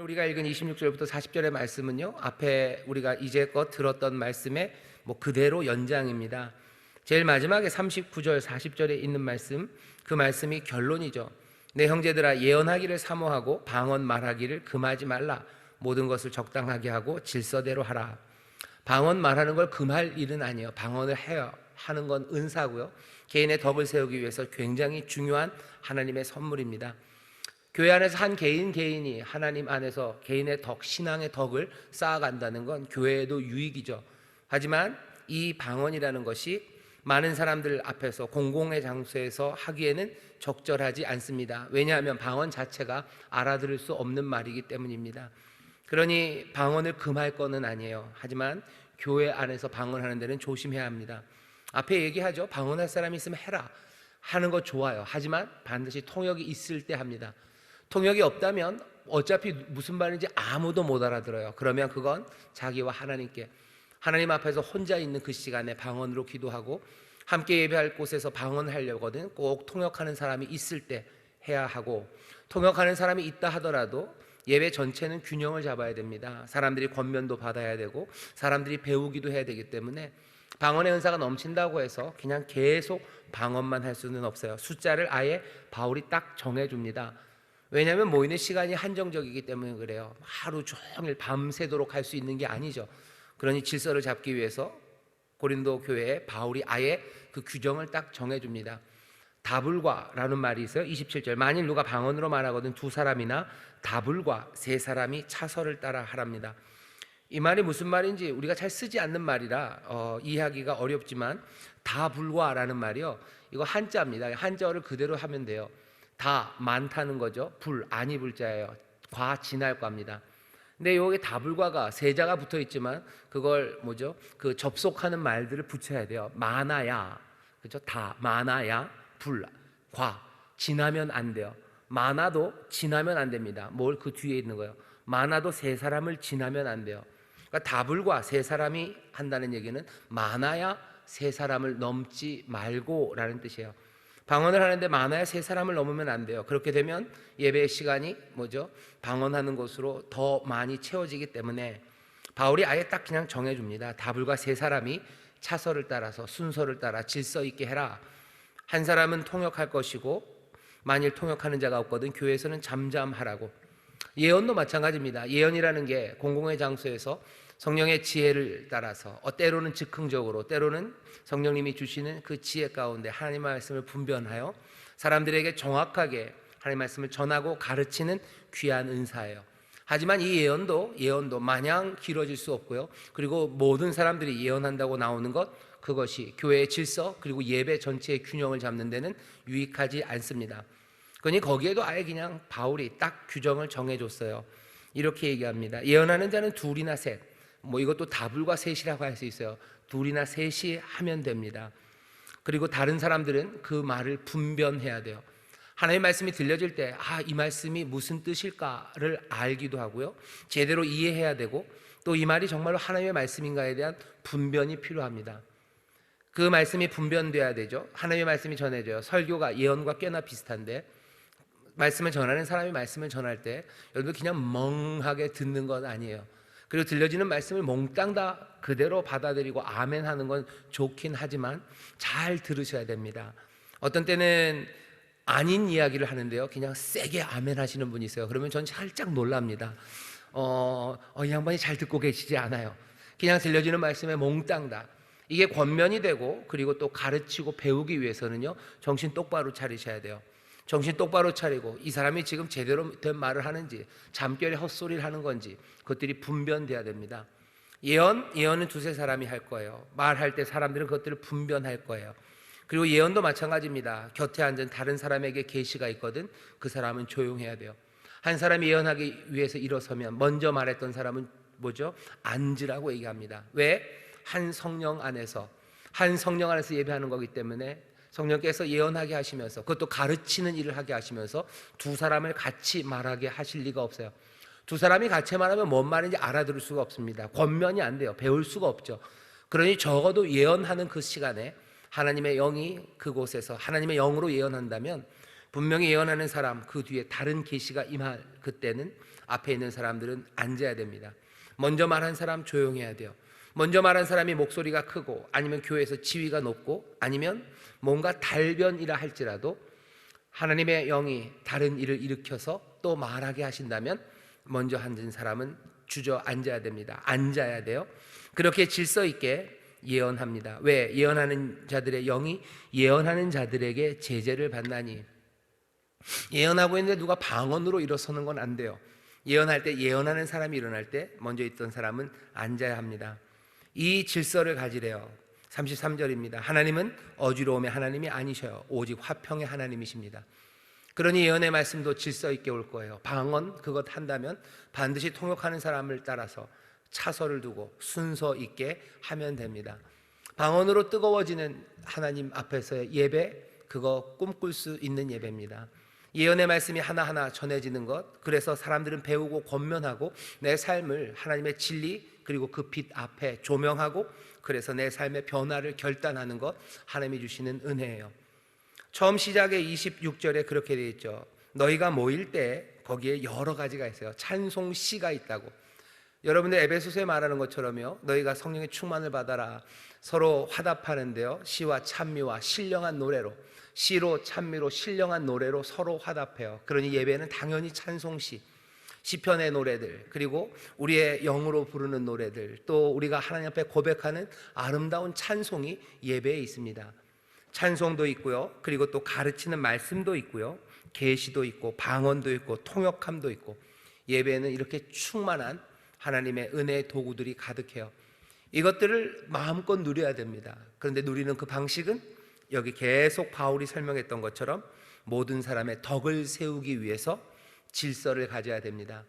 우리가 읽은 26절부터 40절의 말씀은요, 앞에 우리가 이제껏 들었던 말씀의 그대로 연장입니다. 제일 마지막에 39절 40절에 있는 말씀, 그 말씀이 결론이죠. 내 형제들아, 예언하기를 사모하고 방언 말하기를 금하지 말라. 모든 것을 적당하게 하고 질서대로 하라. 방언 말하는 걸 금할 일은 아니에요. 방언을 해야 하는 건 은사고요, 개인의 덕을 세우기 위해서 굉장히 중요한 하나님의 선물입니다. 교회 안에서 한 개인이 하나님 안에서 개인의 덕, 신앙의 덕을 쌓아간다는 건 교회에도 유익이죠. 하지만 이 방언이라는 것이 많은 사람들 앞에서 공공의 장소에서 하기에는 적절하지 않습니다. 왜냐하면 방언 자체가 알아들을 수 없는 말이기 때문입니다. 그러니 방언을 금할 거는 아니에요. 하지만 교회 안에서 방언하는 데는 조심해야 합니다. 앞에 얘기하죠. 방언할 사람이 있으면 해라 하는 거 좋아요. 하지만 반드시 통역이 있을 때 합니다. 통역이 없다면 어차피 무슨 말인지 아무도 못 알아들어요. 그러면 그건 자기와 하나님께, 하나님 앞에서 혼자 있는 그 시간에 방언으로 기도하고 함께 예배할 곳에서 방언하려거든 꼭 통역하는 사람이 있을 때 해야 하고, 통역하는 사람이 있다 하더라도 예배 전체는 균형을 잡아야 됩니다. 사람들이 권면도 받아야 되고 사람들이 배우기도 해야 되기 때문에 방언의 은사가 넘친다고 해서 그냥 계속 방언만 할 수는 없어요. 숫자를 아예 바울이 딱 정해줍니다. 왜냐하면 모이는 시간이 한정적이기 때문에 그래요. 하루 종일 밤새도록 할 수 있는 게 아니죠. 그러니 질서를 잡기 위해서 고린도 교회에 바울이 아예 그 규정을 딱 정해줍니다. 다불과라는 말이 있어요. 27절, 만일 누가 방언으로 말하거든 두 사람이나 다불과 세 사람이 차서를 따라 하랍니다. 이 말이 무슨 말인지 우리가 잘 쓰지 않는 말이라 이해하기가 어렵지만, 다불과라는 말이요, 이거 한자입니다. 한자어를 그대로 하면 돼요. 다 많다는 거죠. 불 아니 불자예요. 과 진할 과입니다. 근데 여기 다불과가 세자가 붙어 있지만 그걸 뭐죠? 그 접속하는 말들을 붙여야 돼요. 많아야, 그렇죠? 다 많아야, 불, 과 지나면 안 돼요. 많아도 지나면 안 됩니다. 뭘 그 뒤에 있는 거예요. 많아도 세 사람을 지나면 안 돼요. 그러니까 다불과 세 사람이 한다는 얘기는 많아야 세 사람을 넘지 말고라는 뜻이에요. 방언을 하는데 많아야 세 사람을 넘으면 안 돼요. 그렇게 되면 예배의 시간이 뭐죠? 방언하는 것으로 더 많이 채워지기 때문에 바울이 아예 딱 그냥 정해줍니다. 다불과 세 사람이 차서를 따라서 순서를 따라 질서 있게 해라. 한 사람은 통역할 것이고 만일 통역하는 자가 없거든 교회에서는 잠잠하라고. 예언도 마찬가지입니다. 예언이라는 게 공공의 장소에서 성령의 지혜를 따라서 때로는 즉흥적으로, 때로는 성령님이 주시는 그 지혜 가운데 하나님의 말씀을 분별하여 사람들에게 정확하게 하나님의 말씀을 전하고 가르치는 귀한 은사예요. 하지만 이 예언도 마냥 길어질 수 없고요. 그리고 모든 사람들이 예언한다고 나오는 것, 그것이 교회의 질서 그리고 예배 전체의 균형을 잡는 데는 유익하지 않습니다. 그러니 거기에도 아예 그냥 바울이 딱 규정을 정해줬어요. 이렇게 얘기합니다. 예언하는 자는 둘이나 셋, 이것도 다불과 셋이라고 할 수 있어요. 둘이나 셋이 하면 됩니다. 그리고 다른 사람들은 그 말을 분별해야 돼요. 하나님의 말씀이 들려질 때 이 말씀이 무슨 뜻일까를 알기도 하고요, 제대로 이해해야 되고, 또 이 말이 정말로 하나님의 말씀인가에 대한 분별이 필요합니다. 그 말씀이 분별돼야 되죠. 하나님의 말씀이 전해져요. 설교가 예언과 꽤나 비슷한데, 말씀을 전하는 사람이 말씀을 전할 때 여러분 그냥 멍하게 듣는 건 아니에요. 그리고 들려지는 말씀을 몽땅 다 그대로 받아들이고 아멘 하는 건 좋긴 하지만 잘 들으셔야 됩니다. 어떤 때는 아닌 이야기를 하는데요, 그냥 세게 아멘 하시는 분이 있어요. 그러면 전 살짝 놀랍니다. 이 양반이 잘 듣고 계시지 않아요. 그냥 들려지는 말씀에 몽땅 다. 이게 권면이 되고, 그리고 또 가르치고 배우기 위해서는요, 정신 똑바로 차리셔야 돼요. 정신 똑바로 차리고 이 사람이 지금 제대로 된 말을 하는지 잠결에 헛소리를 하는 건지 그것들이 분별돼야 됩니다. 예언은 두세 사람이 할 거예요. 말할 때 사람들은 그것들을 분별할 거예요. 그리고 예언도 마찬가지입니다. 곁에 앉은 다른 사람에게 계시가 있거든 그 사람은 조용해야 돼요. 한 사람이 예언하기 위해서 일어서면 먼저 말했던 사람은 뭐죠? 앉으라고 얘기합니다. 왜? 한 성령 안에서 예배하는 거기 때문에 성령께서 예언하게 하시면서, 그것도 가르치는 일을 하게 하시면서 두 사람을 같이 말하게 하실 리가 없어요. 두 사람이 같이 말하면 뭔 말인지 알아들을 수가 없습니다. 권면이 안 돼요. 배울 수가 없죠. 그러니 적어도 예언하는 그 시간에 하나님의 영이 그곳에서 하나님의 영으로 예언한다면 분명히 예언하는 사람 그 뒤에 다른 계시가 임할 그때는 앞에 있는 사람들은 앉아야 됩니다. 먼저 말한 사람 조용해야 돼요. 먼저 말한 사람이 목소리가 크고 아니면 교회에서 지위가 높고 아니면 뭔가 달변이라 할지라도 하나님의 영이 다른 일을 일으켜서 또 말하게 하신다면 먼저 앉은 사람은 주저앉아야 됩니다. 앉아야 돼요. 그렇게 질서 있게 예언합니다. 왜? 예언하는 자들의 영이 예언하는 자들에게 제재를 받나니. 예언하고 있는데 누가 방언으로 일어서는 건 안 돼요. 예언할 때, 예언하는 사람이 일어날 때 먼저 있던 사람은 앉아야 합니다. 이 질서를 가지래요. 33절입니다. 하나님은 어지러움의 하나님이 아니셔요. 오직 화평의 하나님이십니다. 그러니 예언의 말씀도 질서 있게 올 거예요. 방언 그것 한다면 반드시 통역하는 사람을 따라서 차서를 두고 순서 있게 하면 됩니다. 방언으로 뜨거워지는 하나님 앞에서의 예배, 그거 꿈꿀 수 있는 예배입니다. 예언의 말씀이 하나하나 전해지는 것, 그래서 사람들은 배우고 권면하고 내 삶을 하나님의 진리 그리고 그 빛 앞에 조명하고 그래서 내 삶의 변화를 결단하는 것, 하나님이 주시는 은혜예요. 처음 시작의 26절에 그렇게 되어 있죠. 너희가 모일 때 거기에 여러 가지가 있어요. 찬송시가 있다고. 여러분들 에베소서에 말하는 것처럼요, 너희가 성령의 충만을 받아라. 서로 화답하는데요, 시와 찬미와 신령한 노래로, 시로 찬미로 신령한 노래로 서로 화답해요. 그러니 예배는 당연히 찬송시, 시편의 노래들, 그리고 우리의 영으로 부르는 노래들, 또 우리가 하나님 앞에 고백하는 아름다운 찬송이 예배에 있습니다. 찬송도 있고요, 그리고 또 가르치는 말씀도 있고요, 계시도 있고 방언도 있고 통역함도 있고, 예배에는 이렇게 충만한 하나님의 은혜의 도구들이 가득해요. 이것들을 마음껏 누려야 됩니다. 그런데 누리는 그 방식은 여기 계속 바울이 설명했던 것처럼 모든 사람의 덕을 세우기 위해서 질서를 가져야 됩니다.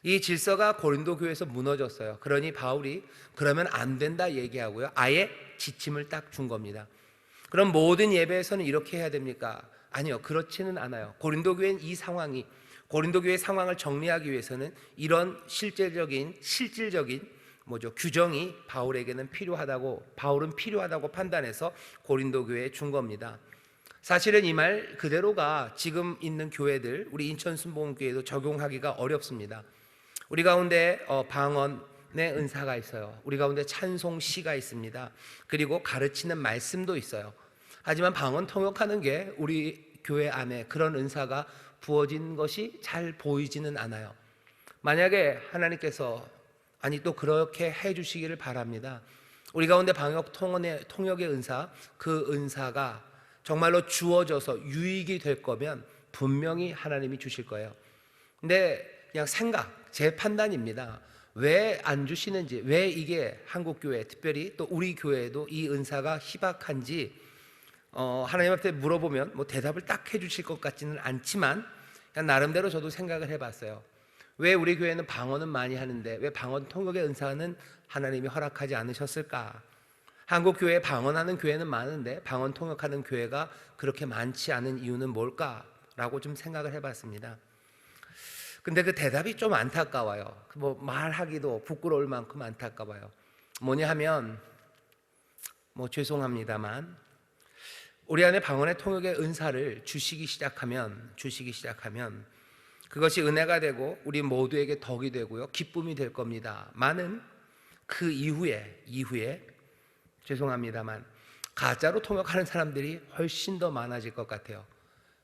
이 질서가 고린도 교회에서 무너졌어요. 그러니 바울이 그러면 안 된다 얘기하고요, 아예 지침을 딱 준 겁니다. 그럼 모든 예배에서는 이렇게 해야 됩니까? 아니요, 그렇지는 않아요. 고린도 교회는 이 상황이, 고린도 교회의 상황을 정리하기 위해서는 이런 실질적인 규정이 바울에게는 필요하다고, 바울은 필요하다고 판단해서 고린도 교회에 준 겁니다. 사실은 이 말 그대로가 지금 있는 교회들, 우리 인천 순복음교회도 적용하기가 어렵습니다. 우리 가운데 방언의 은사가 있어요. 우리 가운데 찬송시가 있습니다. 그리고 가르치는 말씀도 있어요. 하지만 방언 통역하는 게 우리 교회 안에 그런 은사가 부어진 것이 잘 보이지는 않아요. 만약에 하나님께서 또 그렇게 해주시기를 바랍니다. 우리 가운데 방역 통역의 은사, 그 은사가 정말로 주어져서 유익이 될 거면 분명히 하나님이 주실 거예요. 근데 그냥 제 판단입니다. 왜 안 주시는지, 왜 이게 한국교회, 특별히 또 우리 교회에도 이 은사가 희박한지 하나님 앞에 물어보면 대답을 딱 해주실 것 같지는 않지만 그냥 나름대로 저도 생각을 해봤어요. 왜 우리 교회는 방언은 많이 하는데 왜 방언 통역의 은사는 하나님이 허락하지 않으셨을까? 한국 교회에 방언하는 교회는 많은데 방언 통역하는 교회가 그렇게 많지 않은 이유는 뭘까라고 좀 생각을 해봤습니다. 근데 그 대답이 좀 안타까워요. 말하기도 부끄러울 만큼 안타까워요. 뭐냐 하면 죄송합니다만 우리 안에 방언의 통역의 은사를 주시기 시작하면 그것이 은혜가 되고 우리 모두에게 덕이 되고요, 기쁨이 될 겁니다. 많은 그 이후에 죄송합니다만 가짜로 통역하는 사람들이 훨씬 더 많아질 것 같아요.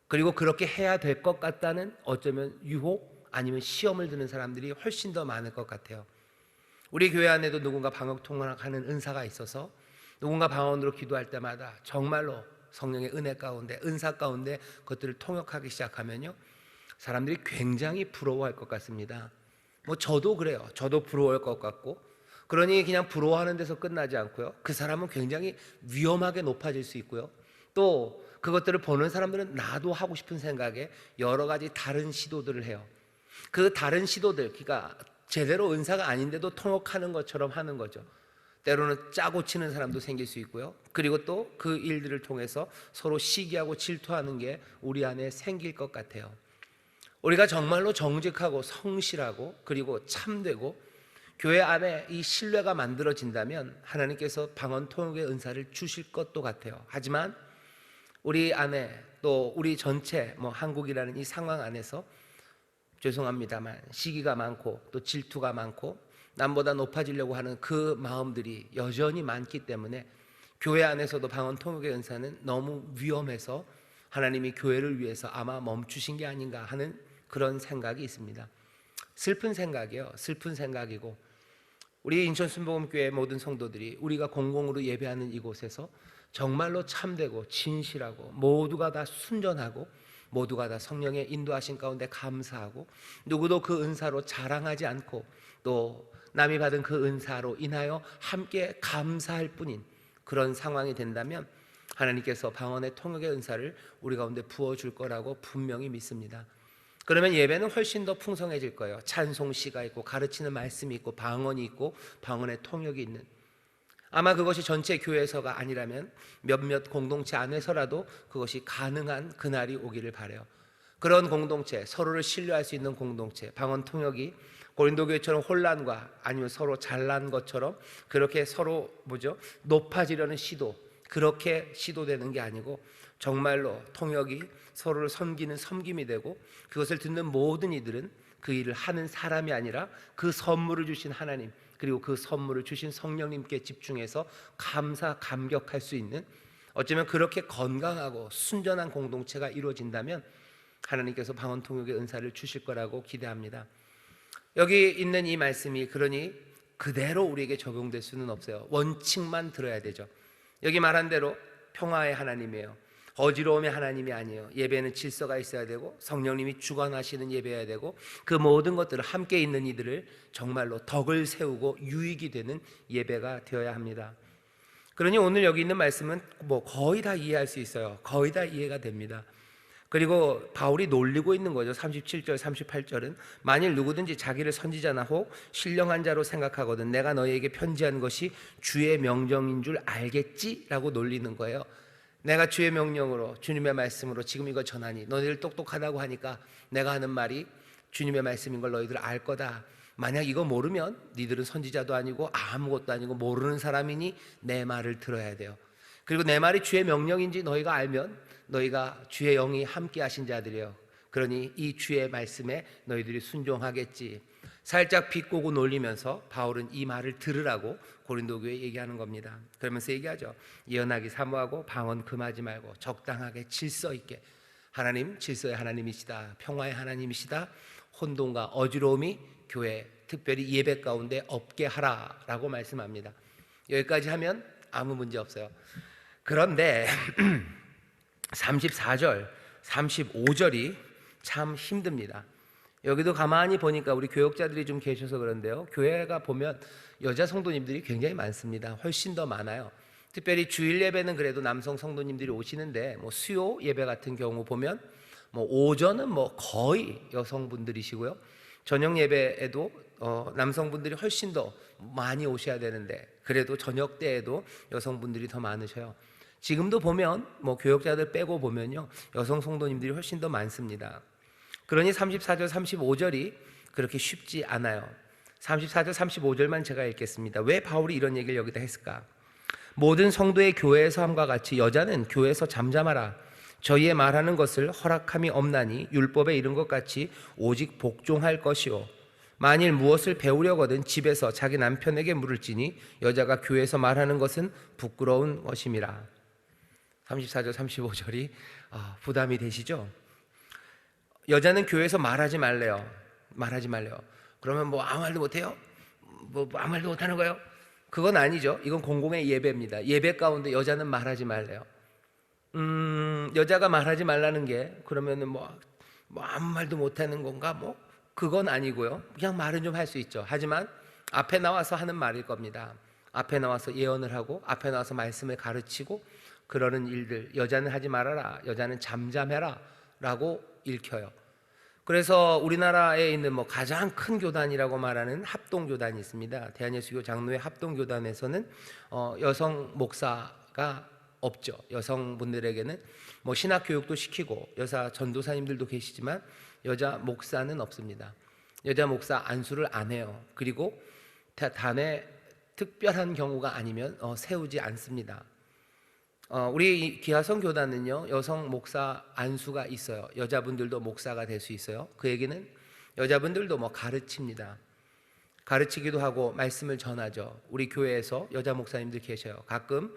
그리고 그렇게 해야 될 것 같다는 어쩌면 유혹 아니면 시험을 드는 사람들이 훨씬 더 많을 것 같아요. 우리 교회 안에도 누군가 방언 통역하는 은사가 있어서 누군가 방언으로 기도할 때마다 정말로 성령의 은혜 가운데, 은사 가운데 그것들을 통역하기 시작하면요, 사람들이 굉장히 부러워할 것 같습니다. 저도 그래요. 저도 부러워할 것 같고, 그러니 그냥 부러워하는 데서 끝나지 않고요, 그 사람은 굉장히 위험하게 높아질 수 있고요, 또 그것들을 보는 사람들은 나도 하고 싶은 생각에 여러 가지 다른 시도들을 해요. 그 다른 시도들, 그러니까 제대로 은사가 아닌데도 통역하는 것처럼 하는 거죠. 때로는 짜고 치는 사람도 생길 수 있고요, 그리고 또 그 일들을 통해서 서로 시기하고 질투하는 게 우리 안에 생길 것 같아요. 우리가 정말로 정직하고 성실하고 그리고 참되고 교회 안에 이 신뢰가 만들어진다면 하나님께서 방언 통역의 은사를 주실 것도 같아요. 하지만 우리 안에 또 우리 전체 한국이라는 이 상황 안에서 죄송합니다만 시기가 많고 또 질투가 많고 남보다 높아지려고 하는 그 마음들이 여전히 많기 때문에 교회 안에서도 방언 통역의 은사는 너무 위험해서 하나님이 교회를 위해서 아마 멈추신 게 아닌가 하는 그런 생각이 있습니다. 슬픈 생각이에요. 슬픈 생각이고, 우리 인천 순복음교회 모든 성도들이 우리가 공공으로 예배하는 이곳에서 정말로 참되고 진실하고 모두가 다 순전하고 모두가 다 성령의 인도하신 가운데 감사하고 누구도 그 은사로 자랑하지 않고 또 남이 받은 그 은사로 인하여 함께 감사할 뿐인 그런 상황이 된다면 하나님께서 방언의 통역의 은사를 우리 가운데 부어줄 거라고 분명히 믿습니다. 그러면 예배는 훨씬 더 풍성해질 거예요. 찬송시가 있고 가르치는 말씀이 있고 방언이 있고 방언의 통역이 있는, 아마 그것이 전체 교회에서가 아니라면 몇몇 공동체 안에서라도 그것이 가능한 그날이 오기를 바라요. 그런 공동체, 서로를 신뢰할 수 있는 공동체, 방언 통역이 고린도 교회처럼 혼란과 아니면 서로 잘난 것처럼 그렇게 서로 높아지려는 시도, 그렇게 시도되는 게 아니고 정말로 통역이 서로를 섬기는 섬김이 되고 그것을 듣는 모든 이들은 그 일을 하는 사람이 아니라 그 선물을 주신 하나님 그리고 그 선물을 주신 성령님께 집중해서 감격할 수 있는, 어쩌면 그렇게 건강하고 순전한 공동체가 이루어진다면 하나님께서 방언 통역의 은사를 주실 거라고 기대합니다. 여기 있는 이 말씀이 그러니 그대로 우리에게 적용될 수는 없어요. 원칙만 들어야 되죠. 여기 말한 대로 평화의 하나님이에요. 어지러움의 하나님이 아니에요. 예배는 질서가 있어야 되고 성령님이 주관하시는 예배여야 되고 그 모든 것들을 함께 있는 이들을 정말로 덕을 세우고 유익이 되는 예배가 되어야 합니다. 그러니 오늘 여기 있는 말씀은 거의 다 이해할 수 있어요. 거의 다 이해가 됩니다. 그리고 바울이 놀리고 있는 거죠. 37절 38절은 만일 누구든지 자기를 선지자나 혹 신령한 자로 생각하거든 내가 너희에게 편지한 것이 주의 명령인 줄 알겠지? 라고 놀리는 거예요. 내가 주의 명령으로 주님의 말씀으로 지금 이거 전하니 너희들 똑똑하다고 하니까 내가 하는 말이 주님의 말씀인 걸 너희들 알 거다. 만약 이거 모르면 니들은 선지자도 아니고 아무것도 아니고 모르는 사람이니 내 말을 들어야 돼요. 그리고 내 말이 주의 명령인지 너희가 알면 너희가 주의 영이 함께 하신 자들이에요. 그러니 이 주의 말씀에 너희들이 순종하겠지. 살짝 비꼬고 놀리면서 바울은 이 말을 들으라고 고린도 교회에 얘기하는 겁니다. 그러면서 얘기하죠. 예언하기 사모하고 방언 금하지 말고 적당하게 질서 있게. 하나님 질서의 하나님이시다. 평화의 하나님이시다. 혼돈과 어지러움이 교회 특별히 예배 가운데 없게 하라라고 말씀합니다. 여기까지 하면 아무 문제 없어요. 그런데 34절 35절이 참 힘듭니다. 여기도 가만히 보니까 우리 교역자들이 좀 계셔서 그런데요, 교회가 보면 여자 성도님들이 굉장히 많습니다. 훨씬 더 많아요. 특별히 주일 예배는 그래도 남성 성도님들이 오시는데 수요 예배 같은 경우 보면 오전은 거의 여성분들이시고요, 저녁 예배에도 남성분들이 훨씬 더 많이 오셔야 되는데 그래도 저녁 때에도 여성분들이 더 많으셔요. 지금도 보면 교역자들 빼고 보면요 여성 성도님들이 훨씬 더 많습니다. 그러니 34절 35절이 그렇게 쉽지 않아요. 34절 35절만 제가 읽겠습니다. 왜 바울이 이런 얘기를 여기다 했을까? 모든 성도의 교회에서 함과 같이 여자는 교회에서 잠잠하라. 저희의 말하는 것을 허락함이 없나니 율법에 이른 것 같이 오직 복종할 것이요 만일 무엇을 배우려거든 집에서 자기 남편에게 물을지니 여자가 교회에서 말하는 것은 부끄러운 것임이라. 34절 35절이 부담이 되시죠? 여자는 교회에서 말하지 말래요. 말하지 말래요. 그러면 아무 말도 못해요? 아무 말도 못하는 거예요? 그건 아니죠. 이건 공공의 예배입니다. 예배 가운데 여자는 말하지 말래요. 여자가 말하지 말라는 게 그러면은 아무 말도 못하는 건가? 그건 아니고요. 그냥 말은 좀 할 수 있죠. 하지만 앞에 나와서 하는 말일 겁니다. 앞에 나와서 예언을 하고 앞에 나와서 말씀을 가르치고 그러는 일들, 여자는 하지 말아라, 여자는 잠잠해라 라고 읽혀요. 그래서 우리나라에 있는 가장 큰 교단이라고 말하는 합동교단이 있습니다. 대한예수교 장로회 합동교단에서는 여성 목사가 없죠. 여성분들에게는 신학교육도 시키고 여사 전도사님들도 계시지만 여자 목사는 없습니다. 여자 목사 안수를 안 해요. 그리고 단에 특별한 경우가 아니면 세우지 않습니다. 우리 이 기하성 교단은요, 여성 목사 안수가 있어요. 여자분들도 목사가 될 수 있어요. 그 얘기는 여자분들도 뭐 가르칩니다. 가르치기도 하고 말씀을 전하죠. 우리 교회에서 여자 목사님들 계셔요. 가끔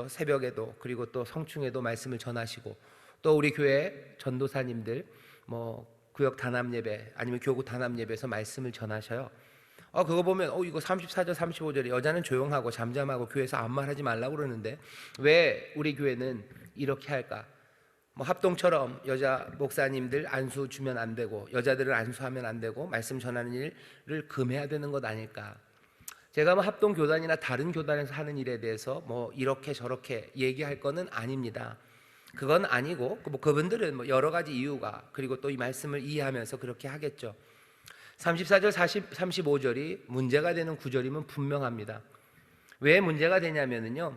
새벽에도, 그리고 또 성충에도 말씀을 전하시고, 또 우리 교회 전도사님들 뭐 구역 단합 예배 아니면 교구 단합 예배에서 말씀을 전하셔요. 그거 보면 이거 34절 35절에 여자는 조용하고 잠잠하고 교회에서 아무 말 하지 말라고 그러는데 왜 우리 교회는 이렇게 할까? 뭐 합동처럼 여자 목사님들 안수 주면 안 되고 여자들은 안수하면 안 되고 말씀 전하는 일을 금해야 되는 것 아닐까? 제가 뭐 합동 교단이나 다른 교단에서 하는 일에 대해서 뭐 이렇게 저렇게 얘기할 거는 아닙니다. 그건 아니고 그분들은 뭐 여러 가지 이유가, 그리고 또 이 말씀을 이해하면서 그렇게 하겠죠. 34절 35절이 문제가 되는 구절이면 분명합니다. 왜 문제가 되냐면요,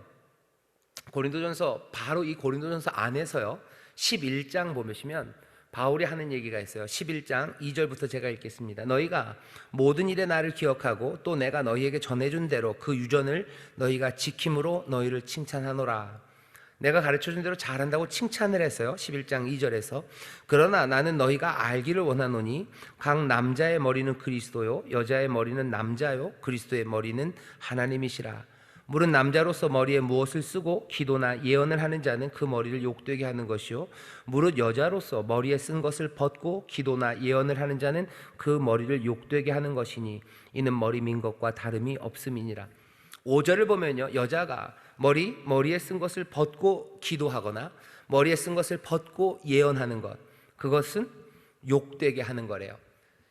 고린도전서, 바로 이 고린도전서 안에서요 11장 보시면 바울이 하는 얘기가 있어요. 11장 2절부터 제가 읽겠습니다. 너희가 모든 일에 나를 기억하고 또 내가 너희에게 전해준 대로 그 유전을 너희가 지킴으로 너희를 칭찬하노라. 내가 가르쳐준 대로 잘한다고 칭찬을 했어요. 11장 2절에서 그러나 나는 너희가 알기를 원하노니 각 남자의 머리는 그리스도요 여자의 머리는 남자요 그리스도의 머리는 하나님이시라. 물은 남자로서 머리에 무엇을 쓰고 기도나 예언을 하는 자는 그 머리를 욕되게 하는 것이요 무릇 여자로서 머리에 쓴 것을 벗고 기도나 예언을 하는 자는 그 머리를 욕되게 하는 것이니 이는 머리 민 것과 다름이 없음이니라. 5절을 보면요, 여자가 머리에 쓴 것을 벗고 기도하거나 머리에 쓴 것을 벗고 예언하는 것, 그것은 욕되게 하는 거래요.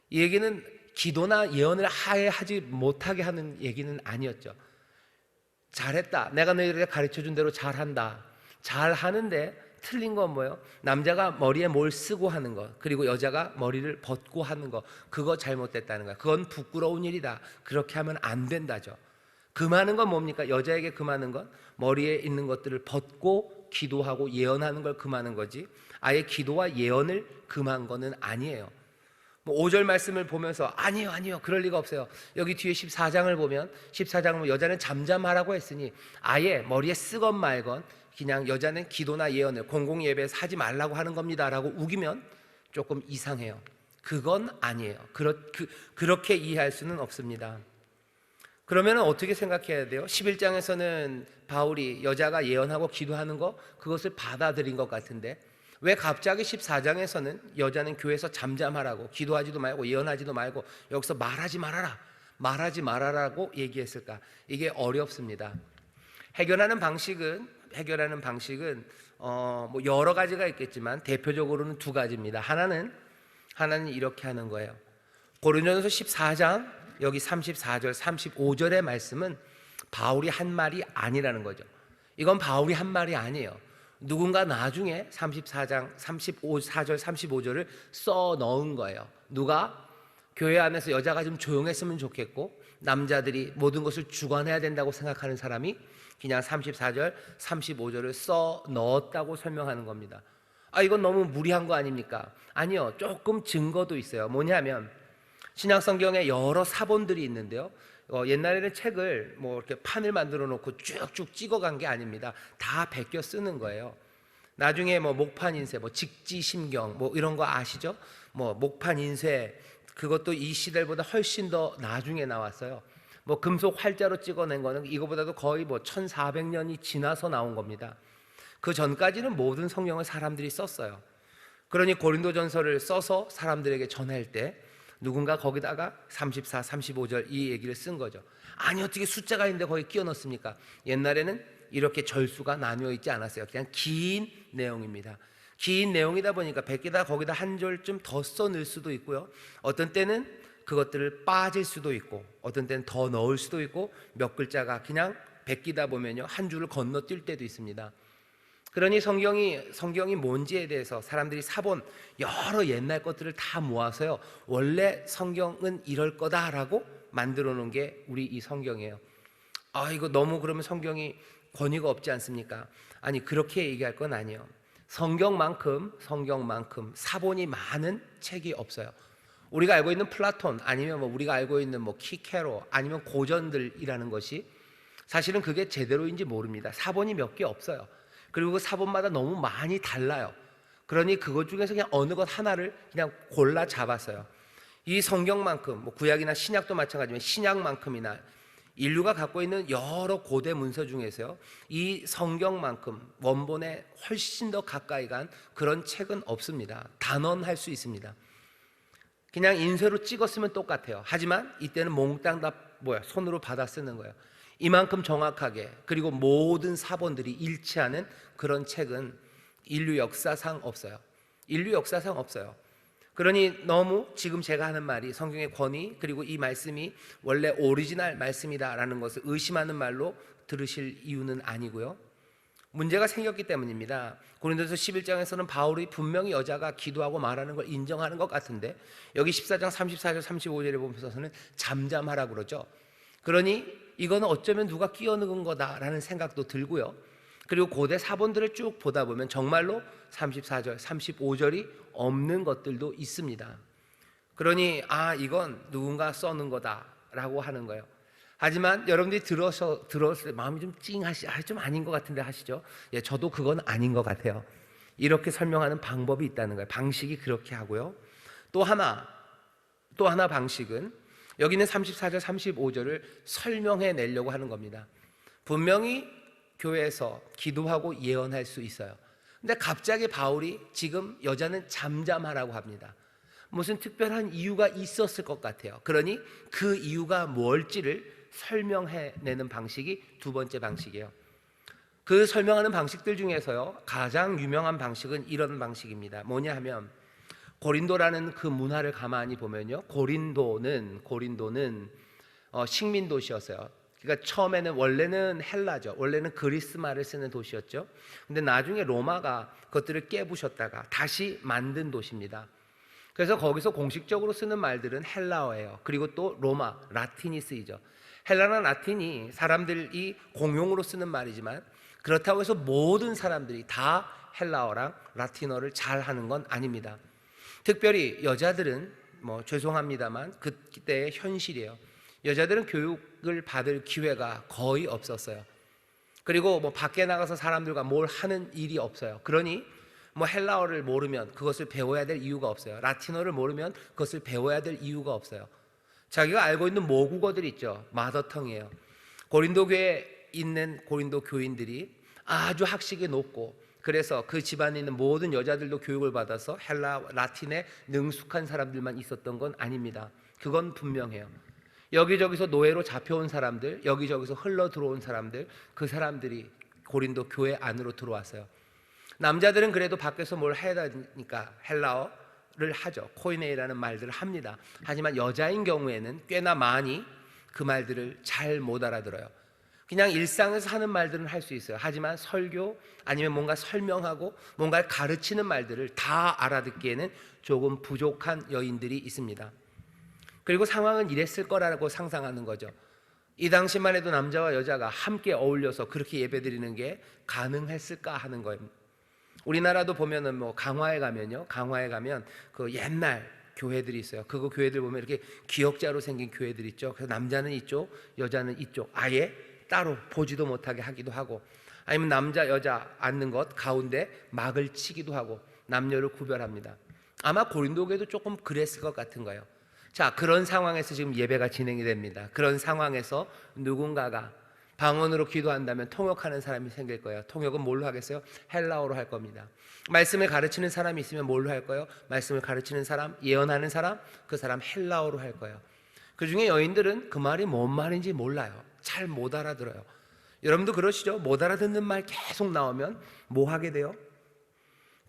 이 얘기는 기도나 예언을 아예 하지 못하게 하는 얘기는 아니었죠. 잘했다, 내가 너희들에게 가르쳐준 대로 잘한다, 잘하는데 틀린 건 뭐예요? 남자가 머리에 뭘 쓰고 하는 것, 그리고 여자가 머리를 벗고 하는 것, 그거 잘못됐다는 거야. 그건 부끄러운 일이다, 그렇게 하면 안 된다죠. 금하는 건 뭡니까? 여자에게 금하는 건 머리에 있는 것들을 벗고 기도하고 예언하는 걸 금하는 거지, 아예 기도와 예언을 금한 거는 아니에요. 5절 말씀을 보면서 아니요 그럴 리가 없어요. 여기 뒤에 14장을 보면 14장은 여자는 잠잠하라고 했으니 아예 머리에 쓰건 말건 그냥 여자는 기도나 예언을 공공예배에서 하지 말라고 하는 겁니다 라고 우기면 조금 이상해요. 그건 아니에요. 그렇게 이해할 수는 없습니다. 그러면 어떻게 생각해야 돼요? 11장에서는 바울이 여자가 예언하고 기도하는 거, 그것을 받아들인 것 같은데 왜 갑자기 14장에서는 여자는 교회에서 잠잠하라고, 기도하지도 말고 예언하지도 말고 여기서 말하지 말아라고 얘기했을까? 이게 어렵습니다. 해결하는 방식은 여러 가지가 있겠지만 대표적으로는 두 가지입니다. 하나는 이렇게 하는 거예요. 고린도전서 14장 여기 34절 35절의 말씀은 바울이 한 말이 아니라는 거죠. 이건 바울이 한 말이 아니에요. 누군가 나중에 34장 34절 35절을 써 넣은 거예요. 누가? 교회 안에서 여자가 좀 조용했으면 좋겠고 남자들이 모든 것을 주관해야 된다고 생각하는 사람이 그냥 34절 35절을 써 넣었다고 설명하는 겁니다. 이건 너무 무리한 거 아닙니까? 아니요, 조금 증거도 있어요. 뭐냐면 신약성경에 여러 사본들이 있는데요, 옛날에는 책을 이렇게 판을 만들어 놓고 쭉쭉 찍어간 게 아닙니다. 다 베껴 쓰는 거예요. 나중에 목판인쇄, 직지심경 이런 거 아시죠? 목판인쇄, 그것도 이 시대보다 훨씬 더 나중에 나왔어요. 금속 활자로 찍어낸 거는 이거보다도 거의 1400년이 지나서 나온 겁니다. 그 전까지는 모든 성경을 사람들이 썼어요. 그러니 고린도전서를 써서 사람들에게 전할 때 누군가 거기다가 34, 35절 이 얘기를 쓴 거죠. 아니, 어떻게 숫자가 있는데 거기 끼워 넣습니까? 옛날에는 이렇게 절수가 나뉘어 있지 않았어요. 그냥 긴 내용입니다. 긴 내용이다 보니까 베끼다 거기다 한 절쯤 더 써 넣을 수도 있고요, 어떤 때는 그것들을 빠질 수도 있고 어떤 때는 더 넣을 수도 있고 몇 글자가 그냥 베끼다 보면요 한 줄을 건너뛸 때도 있습니다. 그러니 성경이 뭔지에 대해서 사람들이 사본 여러 옛날 것들을 다 모아서요, 원래 성경은 이럴 거다라고 만들어 놓은 게 우리 이 성경이에요. 이거 너무 그러면 성경이 권위가 없지 않습니까? 아니, 그렇게 얘기할 건 아니에요. 성경만큼 사본이 많은 책이 없어요. 우리가 알고 있는 플라톤, 아니면 우리가 알고 있는 키케로, 아니면 고전들이라는 것이 사실은 그게 제대로인지 모릅니다. 사본이 몇 개 없어요. 그리고 그 사본마다 너무 많이 달라요. 그러니 그것 중에서 그냥 어느 것 하나를 그냥 골라 잡았어요. 이 성경만큼, 뭐 구약이나 신약도 마찬가지지만 신약만큼이나 인류가 갖고 있는 여러 고대 문서 중에서요, 이 성경만큼 원본에 훨씬 더 가까이 간 그런 책은 없습니다. 단언할 수 있습니다. 그냥 인쇄로 찍었으면 똑같아요. 하지만 이때는 몽땅 다 손으로 받아 쓰는 거예요. 이만큼 정확하게, 그리고 모든 사본들이 일치하는 그런 책은 인류 역사상 없어요. 인류 역사상 없어요. 그러니 너무 지금 제가 하는 말이 성경의 권위, 그리고 이 말씀이 원래 오리지널 말씀이다라는 것을 의심하는 말로 들으실 이유는 아니고요, 문제가 생겼기 때문입니다. 고린도서 11장에서는 바울이 분명히 여자가 기도하고 말하는 걸 인정하는 것 같은데, 여기 14장 34절 35절에 보면서는 잠잠하라고 그러죠. 그러니 이거는 어쩌면 누가 끼어넣은 거다라는 생각도 들고요, 그리고 고대 사본들을 쭉 보다 보면 정말로 34절 35절이 없는 것들도 있습니다. 그러니 이건 누군가 써놓은 거다라고 하는 거예요. 하지만 여러분들이 들었을 때 마음이 좀 좀 아닌 것 같은데 하시죠? 예, 저도 그건 아닌 것 같아요. 이렇게 설명하는 방법이 있다는 거예요. 방식이 그렇게 하고요. 또 하나 방식은 여기는 34절 35절을 설명해 내려고 하는 겁니다. 분명히 교회에서 기도하고 예언할 수 있어요. 근데 갑자기 바울이 지금 여자는 잠잠하라고 합니다. 무슨 특별한 이유가 있었을 것 같아요. 그러니 그 이유가 뭘지를 설명해내는 방식이 두 번째 방식이에요. 그 설명하는 방식들 중에서요, 가장 유명한 방식은 이런 방식입니다. 뭐냐 하면, 고린도라는 그 문화를 가만히 보면요, 고린도는 식민 도시였어요. 그러니까 처음에는 원래는 헬라죠. 원래는 그리스 말을 쓰는 도시였죠. 근데 나중에 로마가 그것들을 깨부셨다가 다시 만든 도시입니다. 그래서 거기서 공식적으로 쓰는 말들은 헬라어예요. 그리고 또 로마, 라틴이 쓰이죠. 헬라나 라틴이 사람들이 공용으로 쓰는 말이지만, 그렇다고 해서 모든 사람들이 다 헬라어랑 라틴어를 잘 하는 건 아닙니다. 특별히 여자들은 죄송합니다만 그때의 현실이에요. 여자들은 교육을 받을 기회가 거의 없었어요. 그리고 밖에 나가서 사람들과 뭘 하는 일이 없어요. 그러니 헬라어를 모르면 그것을 배워야 될 이유가 없어요. 라틴어를 모르면 그것을 배워야 될 이유가 없어요. 자기가 알고 있는 모국어들 있죠. 마더텅이에요. 고린도 교회에 있는 고린도 교인들이 아주 학식이 높고, 그래서 그 집안에 있는 모든 여자들도 교육을 받아서 헬라, 라틴에 능숙한 사람들만 있었던 건 아닙니다. 그건 분명해요. 여기저기서 노예로 잡혀온 사람들, 여기저기서 흘러 들어온 사람들, 그 사람들이 고린도 교회 안으로 들어왔어요. 남자들은 그래도 밖에서 뭘 해야 되니까 헬라어를 하죠. 코이네이라는 말들을 합니다. 하지만 여자인 경우에는 꽤나 많이 그 말들을 잘 못 알아들어요. 그냥 일상에서 하는 말들은 할 수 있어요. 하지만 설교 아니면 뭔가 설명하고 뭔가 가르치는 말들을 다 알아듣기에는 조금 부족한 여인들이 있습니다. 그리고 상황은 이랬을 거라고 상상하는 거죠. 이 당시만 해도 남자와 여자가 함께 어울려서 그렇게 예배드리는 게 가능했을까 하는 거예요. 우리나라도 보면은 강화에 가면 그 옛날 교회들이 있어요. 그거 교회들 보면 이렇게 기역자로 생긴 교회들 있죠. 그래서 남자는 이쪽, 여자는 이쪽, 아예 따로 보지도 못하게 하기도 하고, 아니면 남자 여자 앉는 것 가운데 막을 치기도 하고 남녀를 구별합니다. 아마 고린도 교회도 조금 그랬을 것 같은 거예요. 자, 그런 상황에서 지금 예배가 진행이 됩니다. 그런 상황에서 누군가가 방언으로 기도한다면 통역하는 사람이 생길 거예요. 통역은 뭘로 하겠어요? 헬라어로 할 겁니다. 말씀을 가르치는 사람이 있으면 뭘로 할 거예요? 말씀을 가르치는 사람, 예언하는 사람, 그 사람 헬라어로 할 거예요. 그 중에 여인들은 그 말이 뭔 말인지 몰라요. 잘 못 알아들어요. 여러분도 그러시죠? 못 알아듣는 말 계속 나오면 뭐 하게 돼요?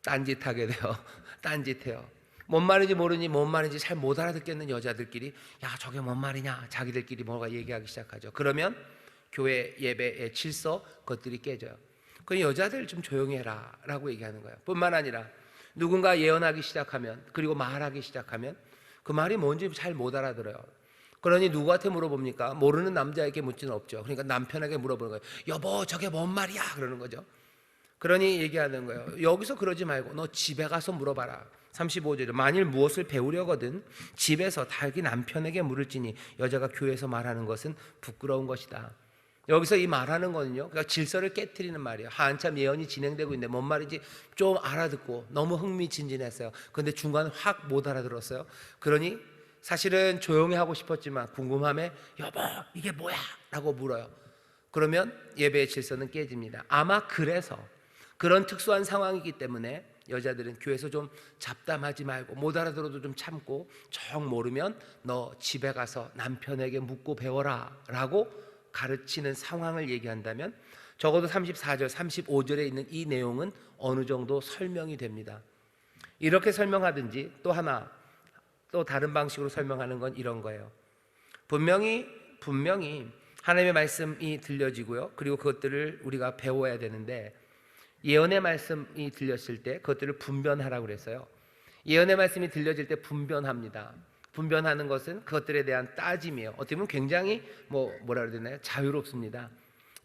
딴짓하게 돼요. 딴짓해요. 뭔 말인지 모르니 뭔 말인지 잘 못 알아듣겠는 여자들끼리 야 저게 뭔 말이냐 자기들끼리 뭐가 얘기하기 시작하죠. 그러면 교회 예배의 질서 그것들이 깨져요. 그 여자들 좀 조용히 해라 라고 얘기하는 거예요. 뿐만 아니라 누군가 예언하기 시작하면, 그리고 말하기 시작하면 그 말이 뭔지 잘 못 알아들어요. 그러니 누구한테 물어봅니까? 모르는 남자에게 묻지는 없죠. 그러니까 남편에게 물어보는 거예요. 여보 저게 뭔 말이야 그러는 거죠. 그러니 얘기하는 거예요. 여기서 그러지 말고 너 집에 가서 물어봐라. 35절에 만일 무엇을 배우려거든 집에서 자기 남편에게 물을지니 여자가 교회에서 말하는 것은 부끄러운 것이다. 여기서 이 말하는 거는요, 그러니까 질서를 깨트리는 말이에요. 한참 예언이 진행되고 있는데 뭔 말인지 좀 알아듣고 너무 흥미진진했어요. 그런데 중간에 확 못 알아들었어요. 그러니 사실은 조용히 하고 싶었지만 궁금함에 여보 이게 뭐야? 라고 물어요. 그러면 예배의 질서는 깨집니다. 아마 그래서 그런 특수한 상황이기 때문에 여자들은 교회에서 좀 잡담하지 말고 못 알아들어도 좀 참고 정 모르면 너 집에 가서 남편에게 묻고 배워라 라고 가르치는 상황을 얘기한다면 적어도 34절 35절에 있는 이 내용은 어느 정도 설명이 됩니다. 이렇게 설명하든지 또 다른 방식으로 설명하는 건 이런 거예요. 분명히 하나님의 말씀이 들려지고요, 그리고 그것들을 우리가 배워야 되는데 예언의 말씀이 들렸을 때 그것들을 분별하라고 그랬어요. 예언의 말씀이 들려질 때 분별합니다. 분별하는 것은 그것들에 대한 따짐이에요. 어떻게 보면 굉장히 뭐라 그래야 되나요? 자유롭습니다.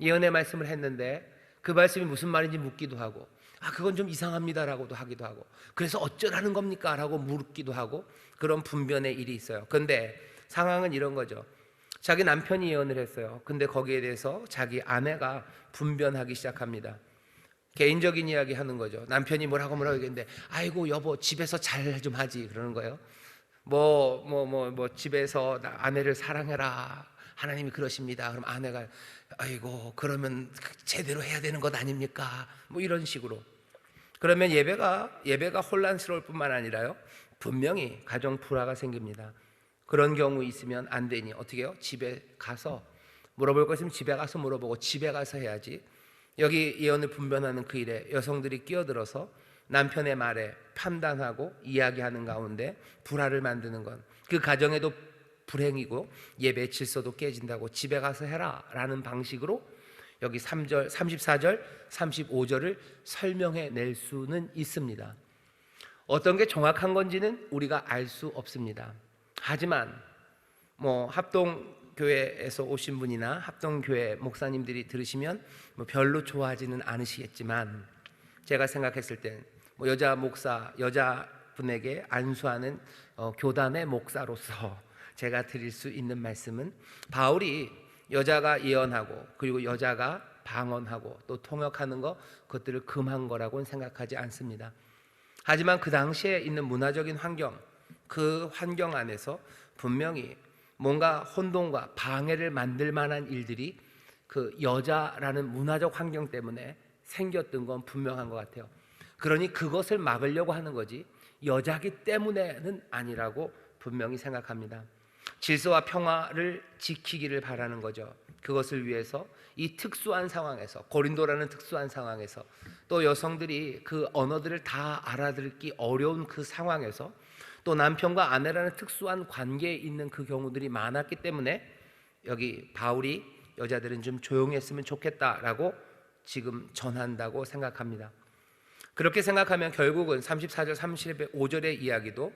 예언의 말씀을 했는데 그 말씀이 무슨 말인지 묻기도 하고, 그건 좀 이상합니다라고도 하기도 하고, 그래서 어쩌라는 겁니까? 라고 묻기도 하고, 그런 분별의 일이 있어요. 그런데 상황은 이런 거죠. 자기 남편이 예언을 했어요. 근데 거기에 대해서 자기 아내가 분별하기 시작합니다. 개인적인 이야기 하는 거죠. 남편이 뭐라고 얘기했는데 아이고 여보 집에서 잘 좀 하지 그러는 거예요. 집에서 아내를 사랑해라 하나님이 그러십니다. 그럼 아내가 아이고 그러면 제대로 해야 되는 것 아닙니까? 이런 식으로. 그러면 예배가 혼란스러울 뿐만 아니라요, 분명히 가정 불화가 생깁니다. 그런 경우 있으면 안 되니 어떻게 해요? 집에 가서 물어볼 것 있으면 집에 가서 물어보고 집에 가서 해야지. 여기 예언을 분별하는 그 일에 여성들이 끼어들어서 남편의 말에 판단하고 이야기하는 가운데 불화를 만드는 건 그 가정에도 불행이고 예배 질서도 깨진다고 집에 가서 해라 라는 방식으로 여기 3절, 34절, 35절을 설명해 낼 수는 있습니다. 어떤 게 정확한 건지는 우리가 알 수 없습니다. 하지만 합동교회에서 오신 분이나 합동교회 목사님들이 들으시면 별로 좋아하지는 않으시겠지만 제가 생각했을 땐 여자분에게 안수하는 교단의 목사로서 제가 드릴 수 있는 말씀은 바울이 여자가 예언하고 그리고 여자가 방언하고 또 통역하는 그것들을 금한 거라고는 생각하지 않습니다. 하지만 그 당시에 있는 문화적인 환경, 그 환경 안에서 분명히 뭔가 혼동과 방해를 만들 만한 일들이 그 여자라는 문화적 환경 때문에 생겼던 건 분명한 것 같아요. 그러니 그것을 막으려고 하는 거지 여자기 때문에는 아니라고 분명히 생각합니다. 질서와 평화를 지키기를 바라는 거죠. 그것을 위해서 이 특수한 상황에서, 고린도라는 특수한 상황에서, 또 여성들이 그 언어들을 다 알아듣기 어려운 그 상황에서, 또 남편과 아내라는 특수한 관계에 있는 그 경우들이 많았기 때문에 여기 바울이 여자들은 좀 조용했으면 좋겠다라고 지금 전한다고 생각합니다. 그렇게 생각하면 결국은 34절 35절의 이야기도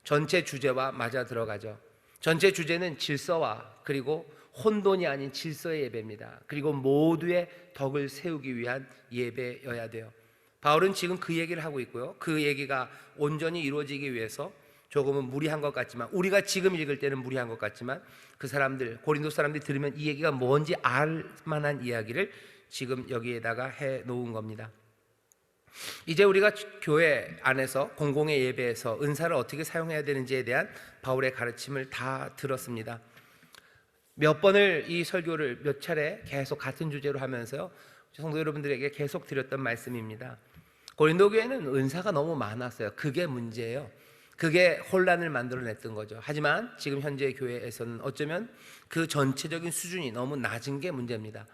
전체 주제와 맞아 들어가죠. 전체 주제는 질서와 그리고 혼돈이 아닌 질서의 예배입니다. 그리고 모두의 덕을 세우기 위한 예배여야 돼요. 바울은 지금 그 얘기를 하고 있고요, 그 얘기가 온전히 이루어지기 위해서 조금은 무리한 것 같지만, 우리가 지금 읽을 때는 무리한 것 같지만 그 사람들, 고린도 사람들이 들으면 이 얘기가 뭔지 알 만한 이야기를 지금 여기에다가 해 놓은 겁니다. 이제 우리가 교회 안에서 공공의 예배에서 은사를 어떻게 사용해야 되는지에 대한 바울의 가르침을 다 들었습니다. 몇 번을 이 설교를 몇 차례 계속 같은 주제로 하면서요, 성도 여러분들에게 계속 드렸던 말씀입니다. 고린도 교회는 은사가 너무 많았어요. 그게 문제예요. 그게 혼란을 만들어냈던 거죠. 하지만 지금 현재 교회에서는 어쩌면 그 전체적인 수준이 너무 낮은 게 문제입니다.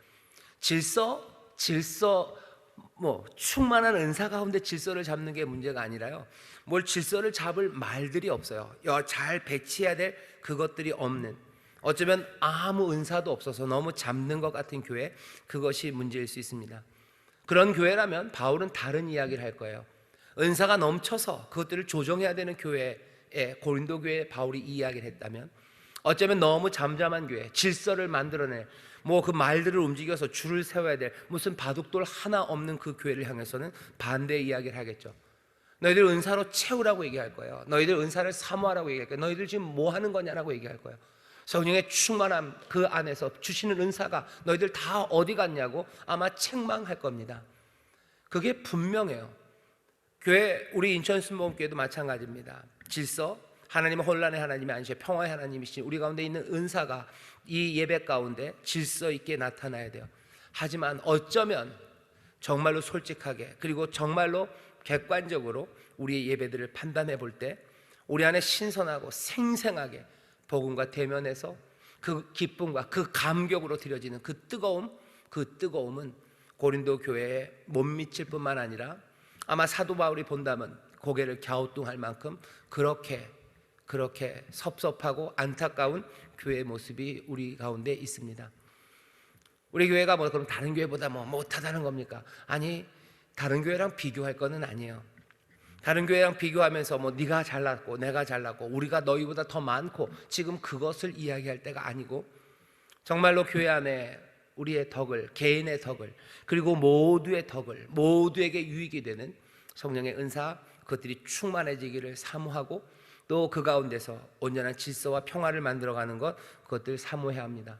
충만한 은사 가운데 질서를 잡는 게 문제가 아니라요, 뭘 질서를 잡을 말들이 없어요. 잘 배치해야 될 그것들이 없는, 어쩌면 아무 은사도 없어서 너무 잡는 것 같은 교회, 그것이 문제일 수 있습니다. 그런 교회라면 바울은 다른 이야기를 할 거예요. 은사가 넘쳐서 그것들을 조정해야 되는 교회에, 고린도 교회에 바울이 이 이야기를 했다면, 어쩌면 너무 잠잠한 교회, 질서를 만들어낼 그 말들을 움직여서 줄을 세워야 될 무슨 바둑돌 하나 없는 그 교회를 향해서는 반대의 이야기를 하겠죠. 너희들 은사로 채우라고 얘기할 거예요. 너희들 은사를 사모하라고 얘기할 거예요. 너희들 지금 뭐 하는 거냐라고 얘기할 거예요. 성령의 충만함 그 안에서 주시는 은사가 너희들 다 어디 갔냐고 아마 책망할 겁니다. 그게 분명해요. 교회, 우리 인천순복음교회도 마찬가지입니다. 질서, 하나님은 혼란의 하나님이 아니시고 평화의 하나님이신 우리 가운데 있는 은사가 이 예배 가운데 질서 있게 나타나야 돼요. 하지만 어쩌면 정말로 솔직하게 그리고 정말로 객관적으로 우리의 예배들을 판단해 볼 때 우리 안에 신선하고 생생하게 복음과 대면해서 그 기쁨과 그 감격으로 드려지는 그 뜨거움은 고린도 교회에 못 미칠 뿐만 아니라 아마 사도 바울이 본다면 고개를 갸우뚱할 만큼 그렇게 섭섭하고 안타까운 교회의 모습이 우리 가운데 있습니다. 우리 교회가 그럼 다른 교회보다 못하다는 겁니까? 아니, 다른 교회랑 비교할 거는 아니에요. 다른 교회랑 비교하면서 네가 잘났고 내가 잘났고 우리가 너희보다 더 많고 지금 그것을 이야기할 때가 아니고 정말로 교회 안에 우리의 덕을, 개인의 덕을, 그리고 모두의 덕을, 모두에게 유익이 되는 성령의 은사, 그것들이 충만해지기를 사모하고 또 그 가운데서 온전한 질서와 평화를 만들어가는 것, 그것들 사모해야 합니다.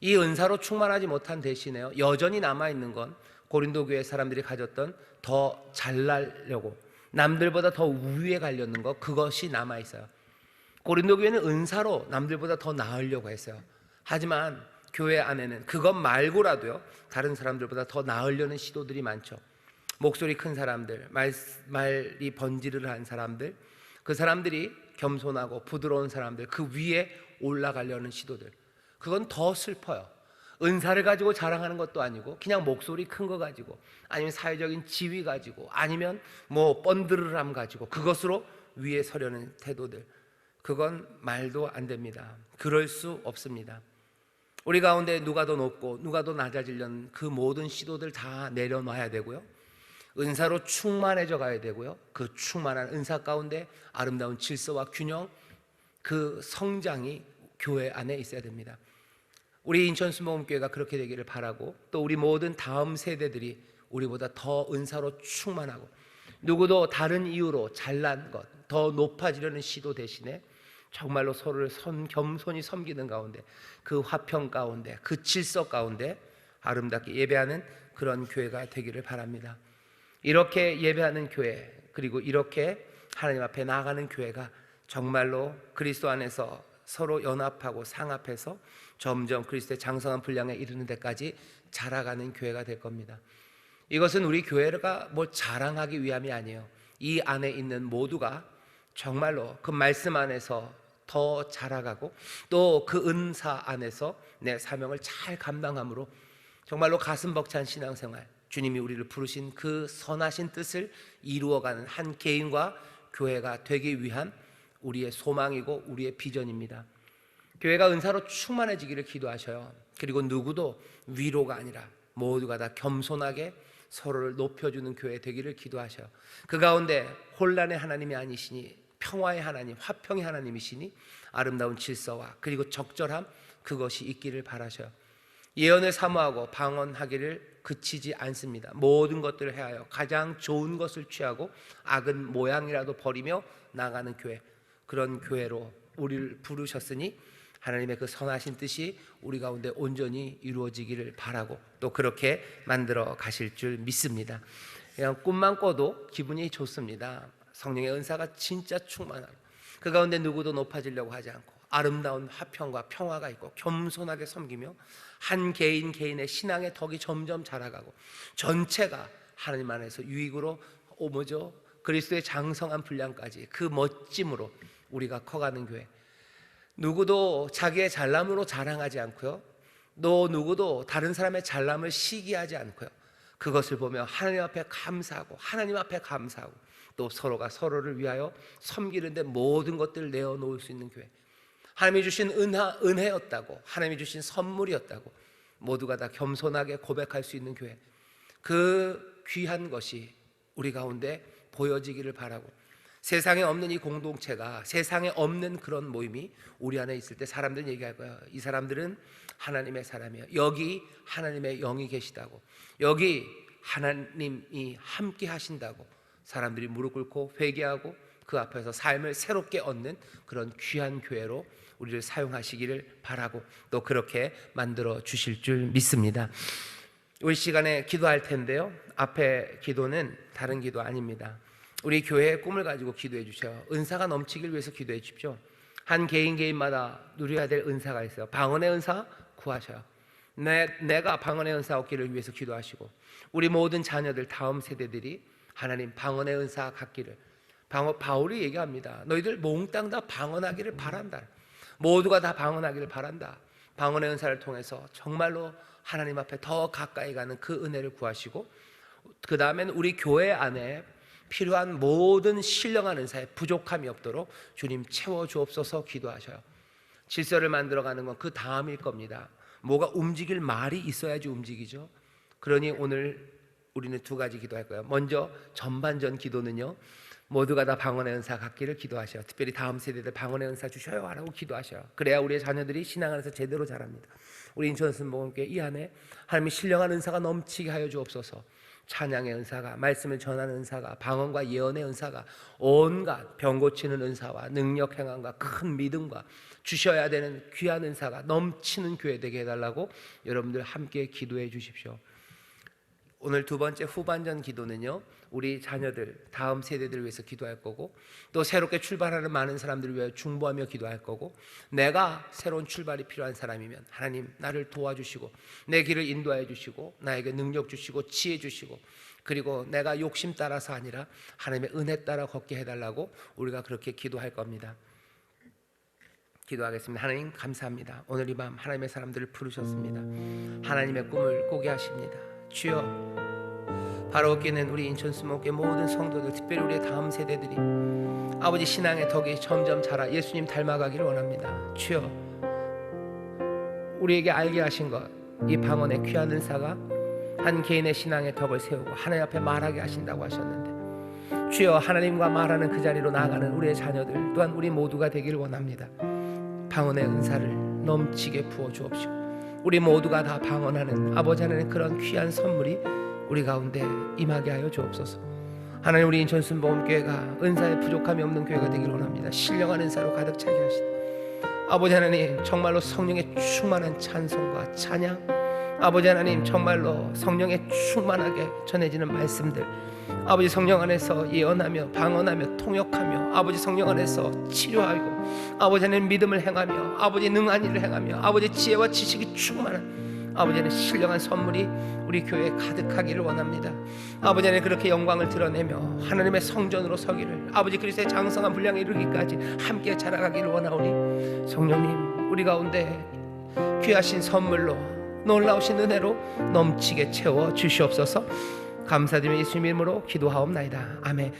이 은사로 충만하지 못한 대신에요, 여전히 남아있는 건 고린도 교회 사람들이 가졌던 더 잘나려고 남들보다 더 우위에 가려는 것, 그것이 남아있어요. 고린도 교회는 은사로 남들보다 더 나으려고 했어요. 하지만 교회 안에는 그것 말고라도요, 다른 사람들보다 더 나으려는 시도들이 많죠. 목소리 큰 사람들, 말이 번지르르한 사람들, 그 사람들이 겸손하고 부드러운 사람들, 그 위에 올라가려는 시도들, 그건 더 슬퍼요. 은사를 가지고 자랑하는 것도 아니고 그냥 목소리 큰 거 가지고 아니면 사회적인 지위 가지고 아니면 뻔드르람 가지고 그것으로 위에 서려는 태도들, 그건 말도 안 됩니다. 그럴 수 없습니다. 우리 가운데 누가 더 높고 누가 더 낮아지려는 그 모든 시도들 다 내려놔야 되고요, 은사로 충만해져 가야 되고요, 그 충만한 은사 가운데 아름다운 질서와 균형, 그 성장이 교회 안에 있어야 됩니다. 우리 인천순복음교회가 그렇게 되기를 바라고 또 우리 모든 다음 세대들이 우리보다 더 은사로 충만하고 누구도 다른 이유로 잘난 것, 더 높아지려는 시도 대신에 정말로 서로를 겸손히 섬기는 가운데, 그 화평 가운데, 그 질서 가운데 아름답게 예배하는 그런 교회가 되기를 바랍니다. 이렇게 예배하는 교회, 그리고 이렇게 하나님 앞에 나아가는 교회가 정말로 그리스도 안에서 서로 연합하고 상합해서 점점 그리스도의 장성한 분량에 이르는 데까지 자라가는 교회가 될 겁니다. 이것은 우리 교회가 자랑하기 위함이 아니에요. 이 안에 있는 모두가 정말로 그 말씀 안에서 더 자라가고 또 그 은사 안에서 내 사명을 잘 감당함으로 정말로 가슴 벅찬 신앙생활, 주님이 우리를 부르신 그 선하신 뜻을 이루어가는 한 개인과 교회가 되기 위한 우리의 소망이고 우리의 비전입니다. 교회가 은사로 충만해지기를 기도하셔요. 그리고 누구도 위로가 아니라 모두가 다 겸손하게 서로를 높여주는 교회 되기를 기도하셔요. 그 가운데 혼란의 하나님이 아니시니 평화의 하나님, 화평의 하나님이시니 아름다운 질서와 그리고 적절함, 그것이 있기를 바라셔요. 예언을 사모하고 방언하기를 그치지 않습니다. 모든 것들을 해하여 가장 좋은 것을 취하고 악은 모양이라도 버리며 나가는 교회, 그런 교회로 우리를 부르셨으니 하나님의 그 선하신 뜻이 우리 가운데 온전히 이루어지기를 바라고 또 그렇게 만들어 가실 줄 믿습니다. 그냥 꿈만 꿔도 기분이 좋습니다. 성령의 은사가 진짜 충만하고 그 가운데 누구도 높아지려고 하지 않고 아름다운 화평과 평화가 있고 겸손하게 섬기며 한 개인 개인의 신앙의 덕이 점점 자라가고 전체가 하나님 안에서 유익으로 그리스도의 장성한 분량까지 그 멋짐으로 우리가 커가는 교회, 누구도 자기의 잘남으로 자랑하지 않고요, 또 누구도 다른 사람의 잘남을 시기하지 않고요, 그것을 보며 하나님 앞에 감사하고 또 서로가 서로를 위하여 섬기는데 모든 것들을 내어놓을 수 있는 교회, 하나님이 주신 은혜였다고, 하나님이 주신 선물이었다고 모두가 다 겸손하게 고백할 수 있는 교회, 그 귀한 것이 우리 가운데 보여지기를 바라고, 세상에 없는 이 공동체가, 세상에 없는 그런 모임이 우리 안에 있을 때 사람들은 얘기할 거예요. 이 사람들은 하나님의 사람이에요. 여기 하나님의 영이 계시다고, 여기 하나님이 함께 하신다고 사람들이 무릎 꿇고 회개하고 그 앞에서 삶을 새롭게 얻는 그런 귀한 교회로 우리를 사용하시기를 바라고 또 그렇게 만들어 주실 줄 믿습니다. 우리 시간에 기도할 텐데요, 앞에 기도는 다른 기도 아닙니다. 우리 교회의 꿈을 가지고 기도해 주셔요. 은사가 넘치길 위해서 기도해 주십시오. 한 개인마다 누려야 될 은사가 있어요. 방언의 은사 구하셔요. 내가 방언의 은사 얻기를 위해서 기도하시고, 우리 모든 자녀들, 다음 세대들이 하나님 방언의 은사 갖기를. 바울이 얘기합니다. 너희들 몽땅 다 방언하기를 바란다. 모두가 다 방언하기를 바란다. 방언의 은사를 통해서 정말로 하나님 앞에 더 가까이 가는 그 은혜를 구하시고, 그 다음에는 우리 교회 안에 필요한 모든 신령한 은사에 부족함이 없도록 주님 채워주옵소서 기도하셔요. 질서를 만들어가는 건 그 다음일 겁니다. 뭐가 움직일 말이 있어야지 움직이죠. 그러니 오늘 우리는 두 가지 기도할 거예요. 먼저 전반전 기도는요, 모두가 다 방언의 은사 갖기를 기도하셔요. 특별히 다음 세대들 방언의 은사 주셔요 하라고 기도하셔요. 그래야 우리의 자녀들이 신앙 안에서 제대로 자랍니다. 우리 인천선목교회 이 안에 하나님의 신령한 은사가 넘치게 하여 주옵소서. 찬양의 은사가, 말씀을 전하는 은사가, 방언과 예언의 은사가, 온갖 병 고치는 은사와 능력 행함과 큰 믿음과 주셔야 되는 귀한 은사가 넘치는 교회 되게 해달라고 여러분들 함께 기도해 주십시오. 오늘 두 번째 후반전 기도는요, 우리 자녀들, 다음 세대들을 위해서 기도할 거고, 또 새롭게 출발하는 많은 사람들을 위해 중보하며 기도할 거고, 내가 새로운 출발이 필요한 사람이면 하나님 나를 도와주시고 내 길을 인도해 주시고 나에게 능력 주시고 지혜 주시고, 그리고 내가 욕심 따라서 아니라 하나님의 은혜 따라 걷게 해달라고 우리가 그렇게 기도할 겁니다. 기도하겠습니다. 하나님 감사합니다. 오늘 이 밤 하나님의 사람들을 부르셨습니다. 하나님의 꿈을 꾸게 하십니다. 주여, 바로 얻기는 우리 인천수목교회 모든 성도들, 특별히 우리의 다음 세대들이 아버지 신앙의 덕이 점점 자라 예수님 닮아가기를 원합니다. 주여, 우리에게 알게 하신 것, 이 방언의 귀한 은사가 한 개인의 신앙의 덕을 세우고 하나님 앞에 말하게 하신다고 하셨는데, 주여, 하나님과 말하는 그 자리로 나아가는 우리의 자녀들 또한 우리 모두가 되기를 원합니다. 방언의 은사를 넘치게 부어 주옵시고, 우리 모두가 다 방언하는 아버지 하나님의 그런 귀한 선물이 우리 가운데 임하게 하여 주옵소서. 하나님, 우리 인천순복음교회가 은사에 부족함이 없는 교회가 되기를 원합니다. 신령한 은사로 가득 차게 하시다. 아버지 하나님, 정말로 성령의 충만한 찬송과 찬양, 아버지 하나님, 정말로 성령에 충만하게 전해지는 말씀들, 아버지 성령 안에서 예언하며 방언하며 통역하며, 아버지 성령 안에서 치료하고, 아버지 하나님 믿음을 행하며, 아버지 능한 일을 행하며, 아버지 지혜와 지식이 충만한 아버지는 신령한 선물이 우리 교회에 가득하기를 원합니다. 아버지 하나님, 그렇게 영광을 드러내며 하나님의 성전으로 서기를, 아버지 그리스도의 장성한 분량에 이르기까지 함께 자라가기를 원하오니, 성령님 우리 가운데 귀하신 선물로 놀라우신 은혜로 넘치게 채워 주시옵소서. 감사드리며 예수님 이름으로 기도하옵나이다. 아멘.